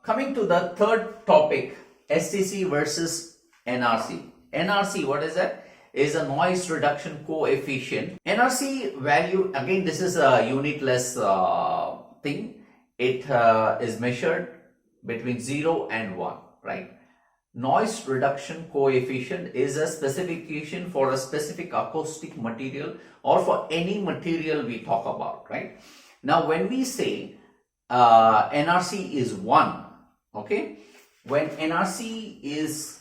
Coming to the third topic, STC versus NRC. NRC, what is that? Is a noise reduction coefficient. NRC value, again, this is a unitless thing. It is measured between 0 and 1, right? Noise reduction coefficient is a specification for a specific acoustic material or for any material we talk about, right? Now, when we say NRC is 1, okay, when NRC is,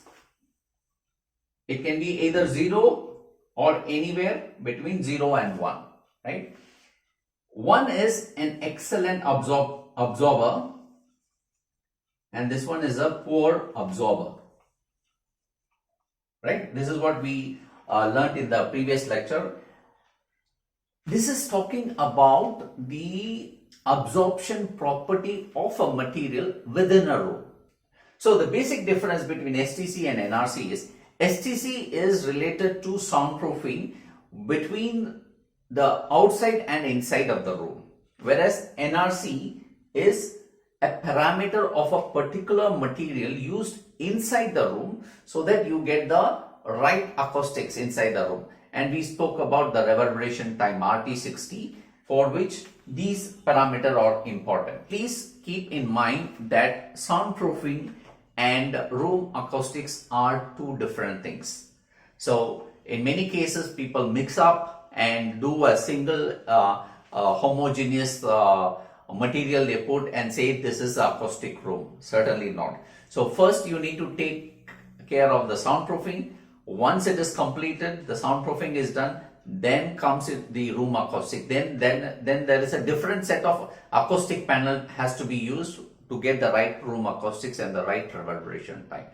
it can be either 0 or anywhere between 0 and 1, right? 1 is an excellent absorber and this one is a poor absorber, right? This is what we learned in the previous lecture. This is talking about the absorption property of a material within a room. So the basic difference between STC and NRC is STC is related to soundproofing between the outside and inside of the room, whereas NRC is a parameter of a particular material used inside the room so that you get the right acoustics inside the room. And we spoke about the reverberation time RT60, for which these parameters are important. Please keep in mind that soundproofing and room acoustics are two different things. So in many cases people mix up and do a single homogeneous material they put and say this is an acoustic room. Certainly not. So first you need to take care of the soundproofing. Once it is completed, the soundproofing is done, then comes the room acoustic. Then there is a different set of acoustic panel has to be used to get the right room acoustics and the right reverberation time.